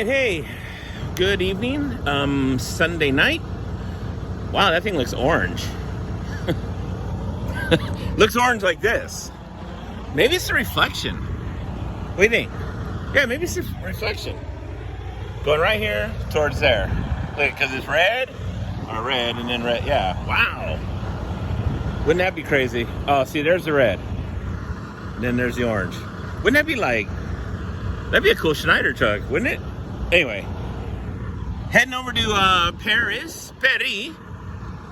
right, hey, good evening. Sunday night. Wow, that thing looks orange. Looks orange like this. Maybe it's the reflection. What do you think? Yeah, maybe it's the reflection. Going right here towards there. Look, because it's red, and then red. Yeah, wow. Wouldn't that be crazy? Oh, see, there's the red. And then there's the orange. Wouldn't that be like, that'd be a cool Schneider truck, wouldn't it? Anyway, heading over to Paris,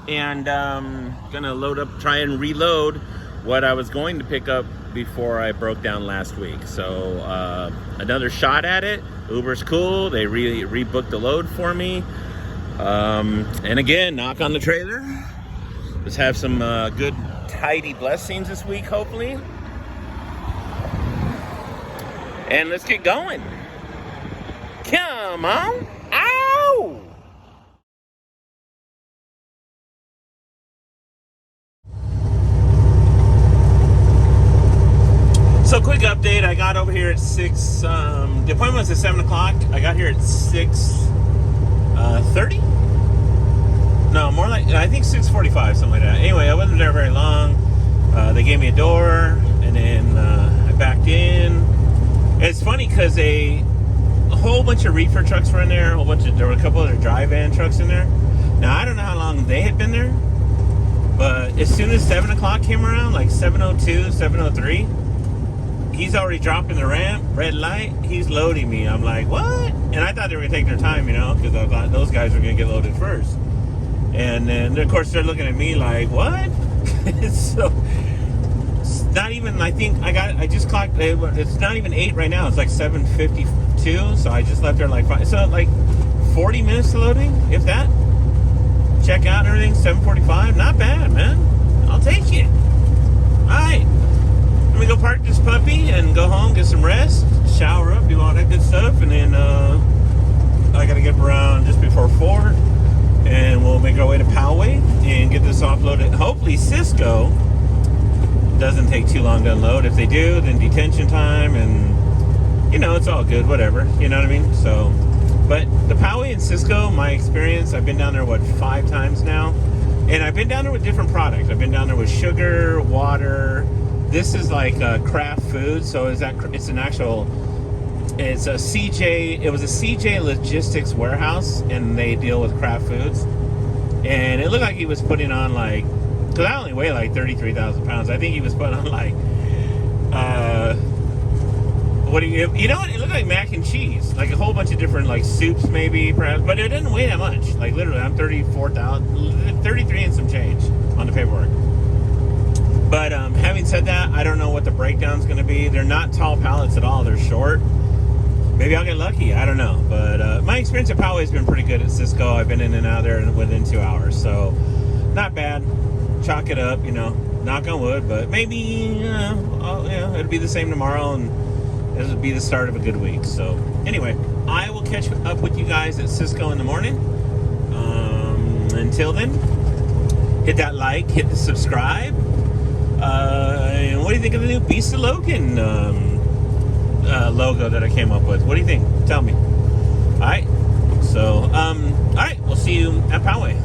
and gonna try and reload what I was going to pick up before I broke down last week. So another shot at it. Uber's cool. They rebooked the load for me. And again, knock on the trailer. Let's have some good, tidy blessings this week, hopefully. And let's get going. Come on. Ow! So quick update, I got over here at 6, the appointment was at 7 o'clock. I got here at 6:30? No, more like, I think 6:45, something like that. Anyway, I wasn't there very long. They gave me a door, and then I backed in. It's funny because a whole bunch of reefer trucks were in there. There were a couple other drive-in trucks in there. Now, I don't know how long they had been there, but as soon as 7 o'clock came around, like 7:02, 7:03, he's already dropping the ramp, red light, he's loading me. I'm like, what? And I thought they were going to take their time, because I thought those guys were going to get loaded first. And then, of course, they're looking at me like, what? So, it's not even, I just clocked, it's not even 8 right now. It's like 7:52, so I just left there like 5. So, like, 40 minutes to loading, if that. Check out and everything, 7:45. Not bad, man. I'll take it. All right. Let me go park this puppy and go home, get some rest, shower up, do all that good stuff, and then I got to get up around just before 4, and we'll make our way to Poway and get this offloaded. Hopefully Cisco doesn't take too long to unload. If they do, then detention time, and it's all good, whatever, you know what I mean? So, but the Poway and Cisco, my experience, I've been down there 5 times now, and I've been down there with different products. I've been down there with sugar, water. This is like craft food, so it's a CJ. It was a CJ Logistics warehouse, and they deal with craft foods. And it looked like he was putting on because I only weigh like 33,000 pounds. I think he was putting on you know what? It looked like mac and cheese, like a whole bunch of different soups, maybe perhaps, but it didn't weigh that much. Like literally, I'm 33 and some change on the paperwork. But having said that, I don't know what the breakdown's going to be. They're not tall pallets at all. They're short. Maybe I'll get lucky. I don't know. But my experience at Poway has been pretty good at Cisco. I've been in and out there within 2 hours. So not bad. Chalk it up, knock on wood. But maybe it'll be the same tomorrow. And it'll be the start of a good week. So anyway, I will catch up with you guys at Cisco in the morning. Until then, hit that like, hit the subscribe. And what do you think of the new Beast of Logan logo that I came up with? What do you think? Tell me. Alright. So, alright, we'll see you at Poway.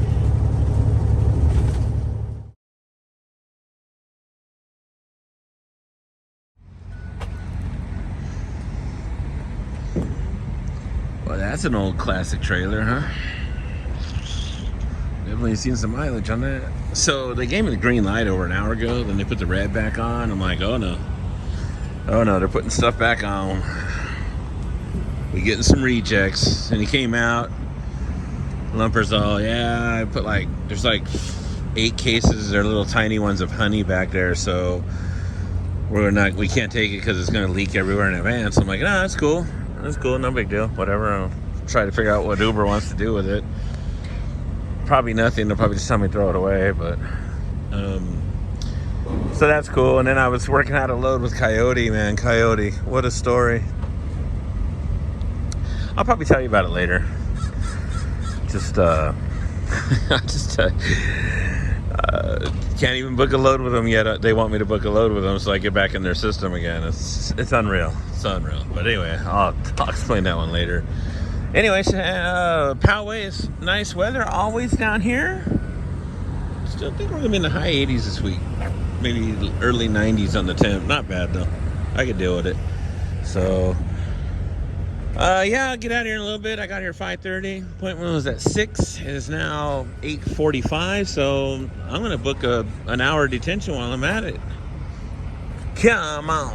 Well, that's an old classic trailer, huh? Definitely seen some mileage on that. So they gave me the green light over an hour ago, then they put the red back on. I'm like, oh no, they're putting stuff back on. We getting some rejects. And he came out, Lumper's all, yeah, I put there's 8 cases, they're little tiny ones of honey back there, so we can't take it because it's gonna leak everywhere in advance. I'm like, no, that's cool, no big deal, whatever. I'll try to figure out what Uber wants to do with it. Probably nothing. They'll probably just tell me to throw it away, but so that's cool. And then I was working out a load with Coyote, man. Coyote, what a story. I'll probably tell you about it later. Can't even book a load with them yet. They want me to book a load with them so I get back in their system again. It's unreal. But anyway, I'll explain that one later. Anyways, Poway is nice weather always down here. Still think we're gonna be in the high 80s this week, maybe early 90s on the temp. Not bad though. I could deal with it. So, yeah, I'll get out of here in a little bit. I got here at 5:30. Appointment was at 6. It is now 8:45. So I'm gonna book an hour detention while I'm at it. Come on.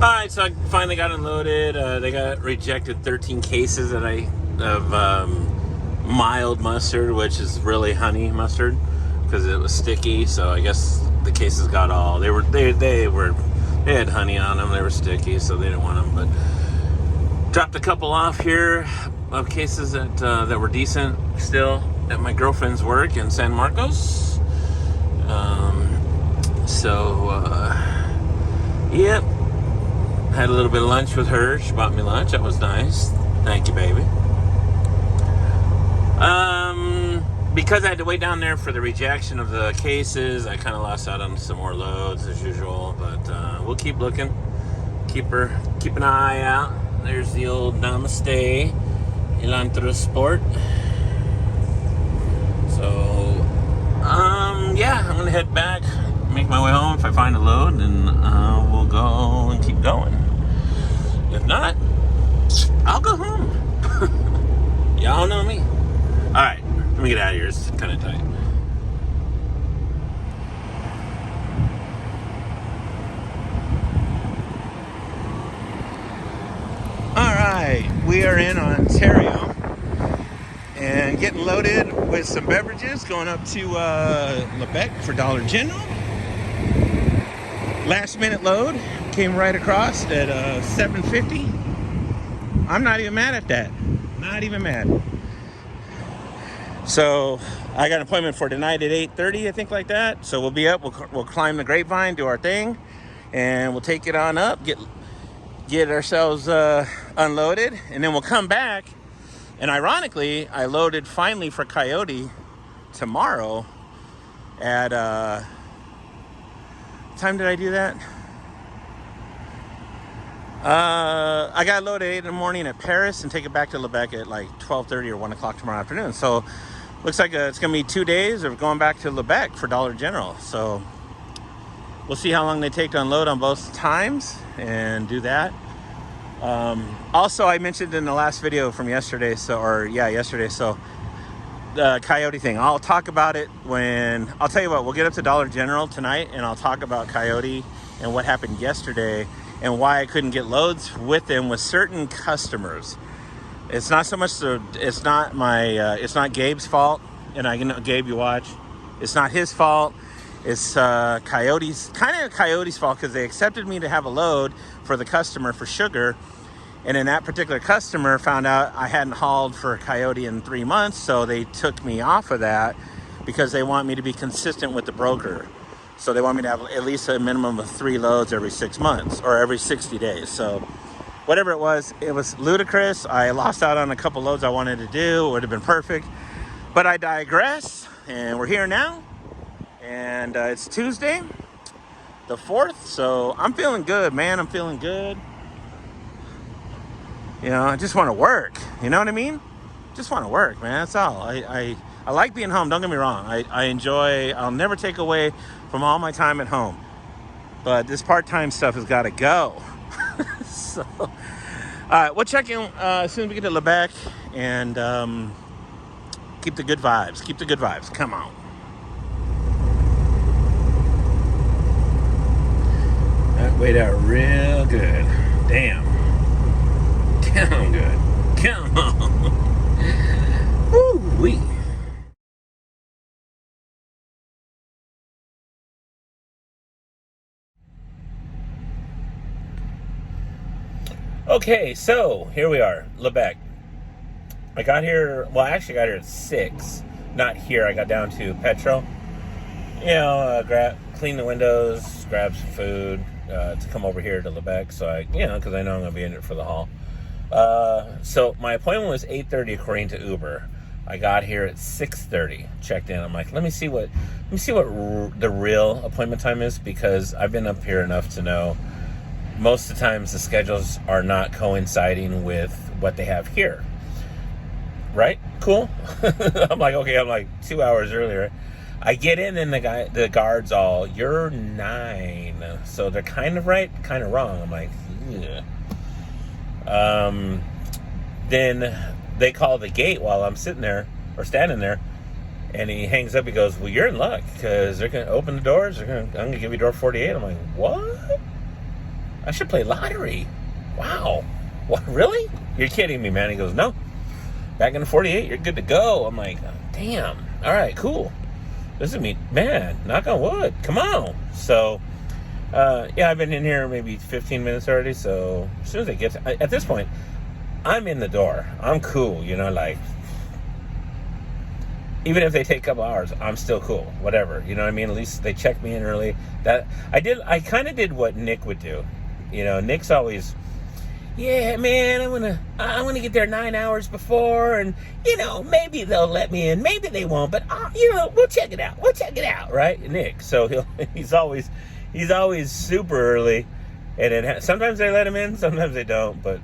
All right, so I finally got unloaded. They got rejected 13 cases of mild mustard, which is really honey mustard, because it was sticky. So I guess the cases got all. They had honey on them. They were sticky, so they didn't want them. But dropped a couple off here of cases that were decent still at my girlfriend's work in San Marcos. Yep. Had a little bit of lunch with her. She bought me lunch. That was nice. Thank you, baby. Because I had to wait down there for the rejection of the cases, I kind of lost out on some more loads as usual. But we'll keep looking. Keep an eye out. There's the old Namaste Elantra Sport. So, yeah, I'm gonna head back, make my way home. If I find a load, then we'll go and keep going. If not, I'll go home. Y'all know me. All right, let me get out of here. It's kind of tight. All right, we are in Ontario and getting loaded with some beverages, going up to Lebec for Dollar General. Last minute load, came right across at $7.50. I'm not even mad at that. Not even mad. So I got an appointment for tonight at 8:30, I think, like that. So we'll be up. We'll climb the grapevine, do our thing, and we'll take it on up. Get ourselves unloaded, and then we'll come back. And ironically, I loaded finally for Coyote tomorrow at what time did I do that? I got loaded at 8 in the morning at Paris and take it back to Lebec at like 12:30 or 1 o'clock tomorrow afternoon. So looks like it's going to be 2 days of going back to Lebec for Dollar General. So we'll see how long they take to unload on both times and do that. Also, I mentioned in the last video from yesterday, yesterday. So the Coyote thing, I'll talk about it I'll tell you what, we'll get up to Dollar General tonight and I'll talk about Coyote and what happened yesterday and why I couldn't get loads with them with certain customers. It's not so much it's not Gabe's fault, and I know Gabe, you watch. It's not his fault. It's Coyote's fault, because they accepted me to have a load for the customer for sugar, and then that particular customer found out I hadn't hauled for Coyote in 3 months, so they took me off of that because they want me to be consistent with the broker. So they want me to have at least a minimum of 3 loads every 6 months or every 60 days. So whatever it was ludicrous. I lost out on a couple loads I wanted to do. It would have been perfect. But I digress, and we're here now. And it's Tuesday, the 4th. So I'm feeling good, man. I'm feeling good. You know, I just want to work. You know what I mean? Just want to work, man. That's all. I like being home. Don't get me wrong. I enjoy, I'll never take away from all my time at home. But this part-time stuff has got to go. So, all right, we'll check in as soon as we get to Lebec, and keep the good vibes. Keep the good vibes. Come on. That weighed out real good. Damn. Damn good. Come on. Woo-wee. Okay, so here we are, Lebec. I got here, well, I actually got here at 6. Not here, I got down to Petro. You know, clean the windows, grab some food to come over here to Lebec. So because I know I'm going to be in it for the haul. So my appointment was 8:30 according to Uber. I got here at 6:30. Checked in. I'm like, let me see what the real appointment time is, because I've been up here enough to know most of the times the schedules are not coinciding with what they have here. Right? Cool. I'm like 2 hours earlier. I get in and the guard's all, you're 9. So they're kind of right, kind of wrong. I'm like, yeah. Then they call the gate while I'm sitting there or standing there, and he hangs up. He goes, well, you're in luck, because they're going to open the doors. I'm going to give you door 48. I'm like, what? I should play lottery. Wow. What, really? You're kidding me, man. He goes, no. Back in the 48, you're good to go. I'm like, damn. All right, cool. This is me, man. Knock on wood. Come on. So, yeah, I've been in here maybe 15 minutes already. So as soon as I get at this point, I'm in the door. I'm cool, like, even if they take a couple hours, I'm still cool. Whatever, you know what I mean? At least they checked me in early. I kind of did what Nick would do. Nick's always, yeah, man, I wanna get there 9 hours before, and maybe they'll let me in, maybe they won't, but we'll check it out, right, Nick? So he's always super early, and sometimes they let him in, sometimes they don't. But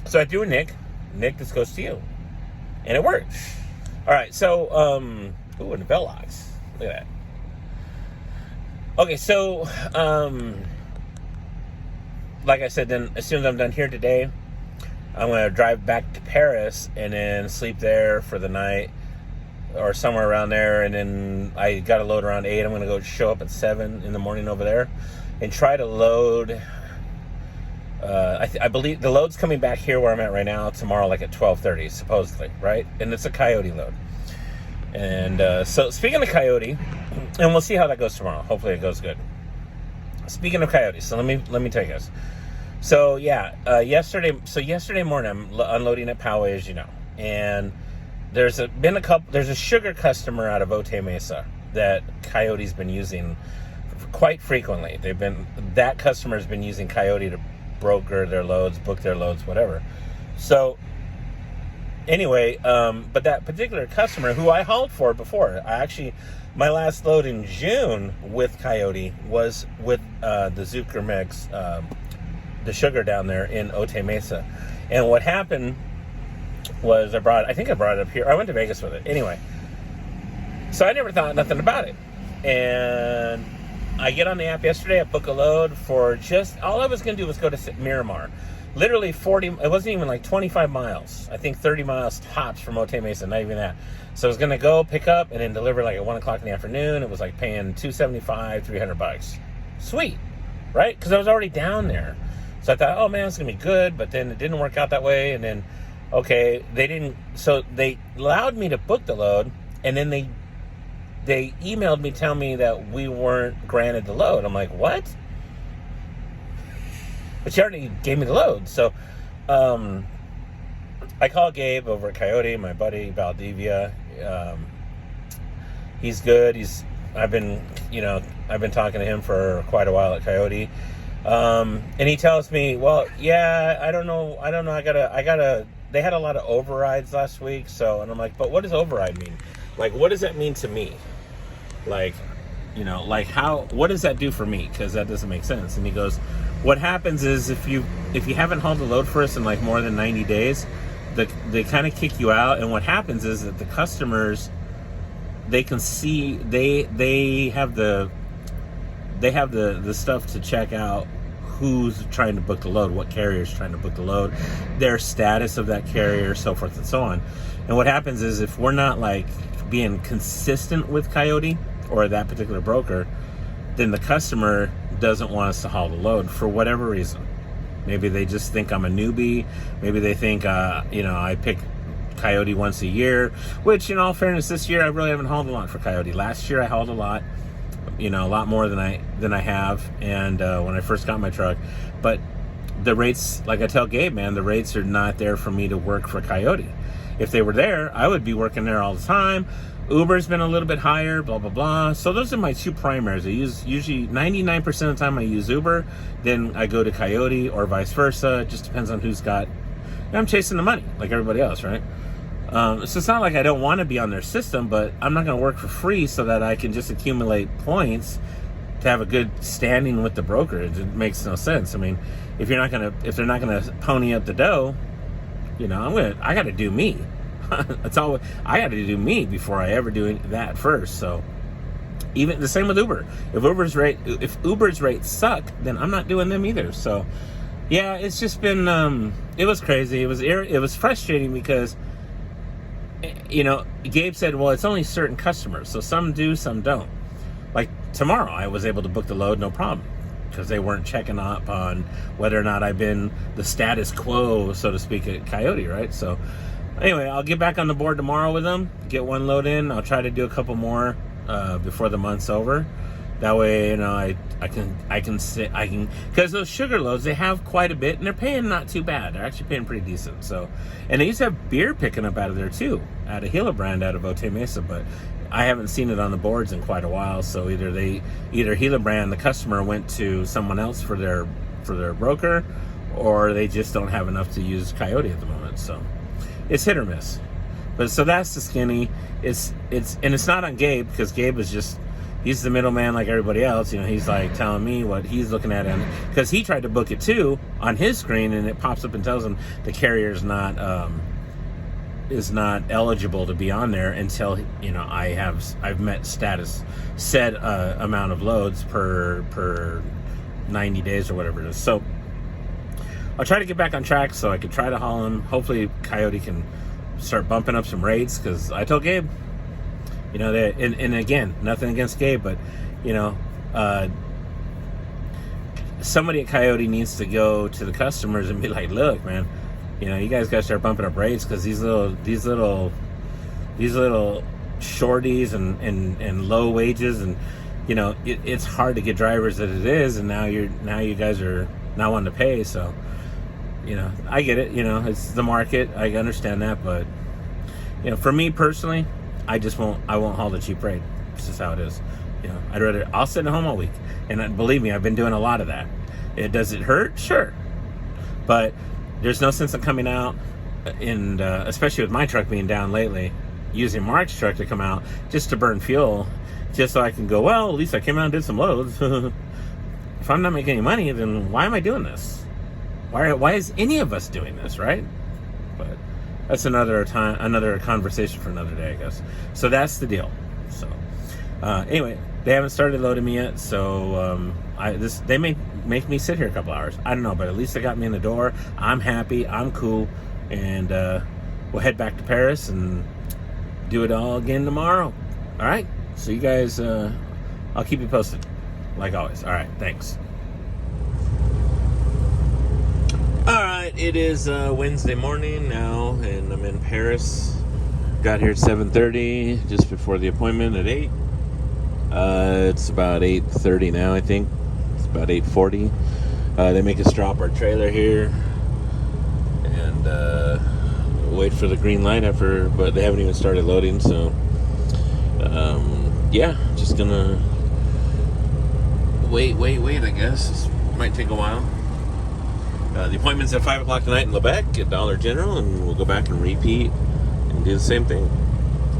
so I do a Nick, this goes to you, and it worked. All right, so and the bell locks. Look at that. Okay, so like I said, then as soon as I'm done here today, I'm going to drive back to Paris and then sleep there for the night or somewhere around there. And then I got to load around 8. I'm going to go show up at 7 in the morning over there and try to load. I believe the load's coming back here where I'm at right now tomorrow, like at 12:30, supposedly, right? And it's a Coyote load. And so speaking of Coyote, and we'll see how that goes tomorrow. Hopefully it goes good. Speaking of Coyote, so let me tell you guys. So yeah, yesterday morning I'm unloading at Poway, as you know, and there's a sugar customer out of Otay Mesa that Coyote's been using quite frequently. That customer's been using Coyote to broker their loads, book their loads, whatever. So anyway, but that particular customer who I hauled for before, my last load in June with Coyote was with the Zuckermex, the sugar down there in Otay Mesa. And what happened was I brought it up here. I went to Vegas with it. Anyway, so I never thought nothing about it. And I get on the app yesterday, I book a load for all I was going to do was go to Miramar. Literally 40, it wasn't even like 25 miles. I think 30 miles tops from Otay Mesa, not even that. So I was going to go pick up and then deliver like at 1 o'clock in the afternoon. It was like paying $275, $300. Sweet, right? Because I was already down there. So I thought, oh man, it's going to be good. But then it didn't work out that way. And then, okay, so they allowed me to book the load. And then they emailed me telling me that we weren't granted the load. I'm like, what? But you already gave me the load. So I called Gabe over at Coyote, my buddy Valdivia. He's good. I've been talking to him for quite a while at Coyote. And he tells me, well, yeah, I don't know. They had a lot of overrides last week. And I'm like, but what does override mean? Like, what does that mean to me? Like, what does that do for me? Because that doesn't make sense. And he goes, what happens is if you haven't hauled a load for us in like more than 90 days, they kind of kick you out. And what happens is that the customers, they can see, they have the stuff to check out who's trying to book the load, what carrier is trying to book the load, their status of that carrier, so forth and so on. And what happens is if we're not like being consistent with Coyote or that particular broker, then the customer doesn't want us to haul the load for whatever reason. Maybe they just think I'm a newbie. Maybe they think, I pick Coyote once a year, which in all fairness, this year I really haven't hauled a lot for Coyote. Last year I hauled a lot, a lot more than I have. And when I first got my truck, but the rates, like I tell Gabe, man, the rates are not there for me to work for Coyote. If they were there, I would be working there all the time. Uber's been a little bit higher, blah, blah, blah. So those are my two primaries. I use usually 99% of the time I use Uber. Then I go to Coyote or vice versa. It just depends on who's got And I'm chasing the money like everybody else, right? So it's not like I don't want to be on their system, but I'm not going to work for free so that I can just accumulate points to have a good standing with the brokerage. It makes no sense. I mean, if they're not gonna pony up the dough, I got to do me. That's all. I got to do me before I ever do that first. So even the same with Uber. If Uber's rates suck, then I'm not doing them either. So yeah, it's just been it was crazy. It was frustrating because Gabe said, well, it's only certain customers, so some do, some don't. Like tomorrow, I was able to book the load, no problem, because they weren't checking up on whether or not I've been the status quo, so to speak, at Coyote, right? So anyway, I'll get back on the board tomorrow with them, get one load in. I'll try to do a couple more before the month's over. That way, I can because those sugar loads, they have quite a bit, and they're paying not too bad. They're actually paying pretty decent. So, and they used to have beer picking up out of there too, at a Hildebrand out of Otay Mesa, but I haven't seen it on the boards in quite a while. So either Hildebrand, the customer, went to someone else for their broker, or they just don't have enough to use Coyote at the moment. So it's hit or miss. But so that's the skinny. It's not on Gabe, because Gabe is just, he's the middleman like everybody else. He's like telling me what he's looking at, and because he tried to book it too on his screen, and it pops up and tells him the carrier is not eligible to be on there until I've met status set amount of loads per 90 days or whatever it is. So I'll try to get back on track so I can try to haul him. Hopefully Coyote can start bumping up some rates, because I told Gabe, and again, nothing against Gabe, but somebody at Coyote needs to go to the customers and be like, look, man, you guys got to start bumping up rates, because these little shorties and low wages, and it's hard to get drivers as it is, and now you guys are not wanting to pay. So I get it. It's the market. I understand that, but for me personally, I won't haul the cheap rate. It's just how it is. I'll sit at home all week, and believe me, I've been doing a lot of that. Does it hurt? Sure, but there's no sense in coming out, and especially with my truck being down lately, using Mark's truck to come out just to burn fuel, just so I can go, well, at least I came out and did some loads. If I'm not making any money, then why am I doing this? Why is any of us doing this, right? But that's another conversation for another day, I guess. So that's the deal. So anyway, they haven't started loading me yet, so they may make me sit here a couple hours. I don't know, but at least they got me in the door. I'm happy. I'm cool, and we'll head back to Paris and do it all again tomorrow. All right. So you guys, I'll keep you posted, like always. All right. Thanks. All right. It is Wednesday morning now, and I'm in Paris. Got here at 7:30, just before the appointment at 8. It's about 8:30 now, I think. It's about 8:40. They make us drop our trailer here and wait for the green light but they haven't even started loading. So yeah, just gonna wait, I guess. It might take a while. The appointment's at 5 o'clock tonight in Lebec at Dollar General, and we'll go back and repeat and do the same thing.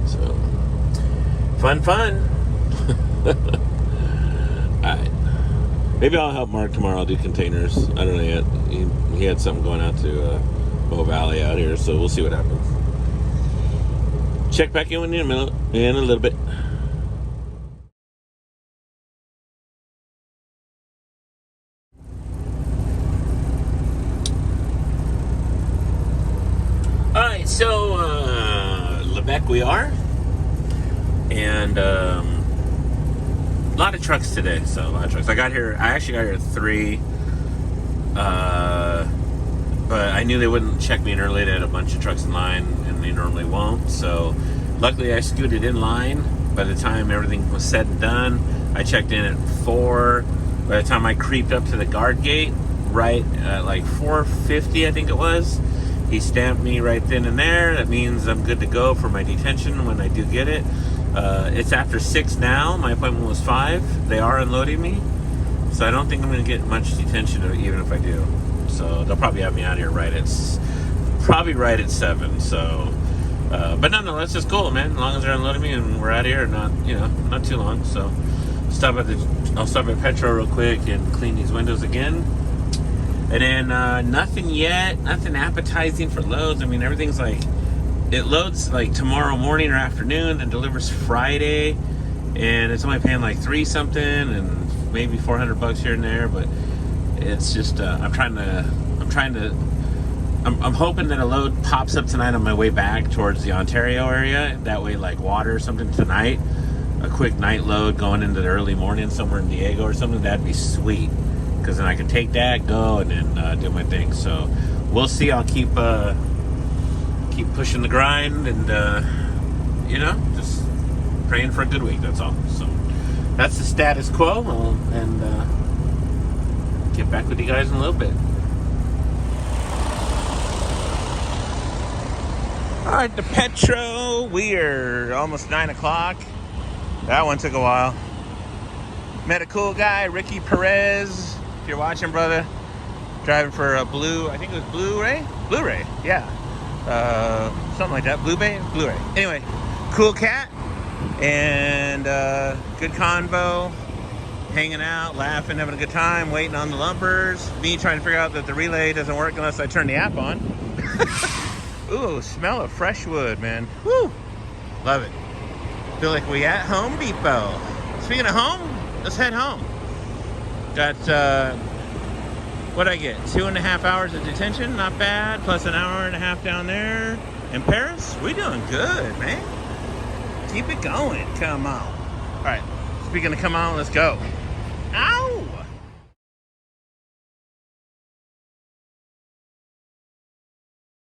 So fun. Alright. Maybe I'll help Mark tomorrow. I'll do containers. I don't know yet. He had something going out to Bow Valley out here, so we'll see what happens. Check back in with you in a little bit. Alright, so Lebec we are. And a lot of trucks today. So a lot of trucks. I actually got here at 3. But I knew they wouldn't check me in early. They had a bunch of trucks in line, and they normally won't. So luckily I scooted in line. By the time everything was said and done, I checked in at 4. By the time I creeped up to the guard gate, right at like 4:50, I think it was, he stamped me right then and there. That means I'm good to go for my detention when I do get it. It's after 6 now. My appointment was 5. They are unloading me, so I don't think I'm going to get much detention, even if I do. So they'll probably have me out here right at probably right at 7. So, but nonetheless, it's cool, man. As long as they're unloading me and we're out of here, not too long. So, I'll stop at Petro real quick and clean these windows again. And then nothing yet, nothing appetizing for loads. I mean, everything's like, it loads like tomorrow morning or afternoon and delivers Friday, and it's only paying like 3 something and maybe $400 here and there. But it's just I'm hoping that a load pops up tonight on my way back towards the Ontario area. That way, like water or something tonight, a quick night load going into the early morning somewhere in Diego or something. That'd be sweet, because then I can take that, go, and then do my thing. So we'll see. I'll keep pushing the grind and just praying for a good week. That's all. So that's the status quo, and get back with you guys in a little bit. All right, the Petro. We are almost 9 o'clock. That one took a while. Met a cool guy, Ricky Perez. If you're watching, brother, driving for a I think it was Blu-ray, yeah. Something like that, Blu-ray. Anyway, cool cat, and good convo, hanging out, laughing, having a good time, waiting on the lumpers. Me trying to figure out that the relay doesn't work unless I turn the app on. Ooh, smell of fresh wood, man. Woo, love it. Feel like we at Home Depot. Speaking of home, let's head home. Got what'd I get? 2.5 hours of detention, not bad, plus an hour and a half down there. In Paris, we doing good, man. Keep it going. Come on. All right, speaking of come on, let's go. Ow!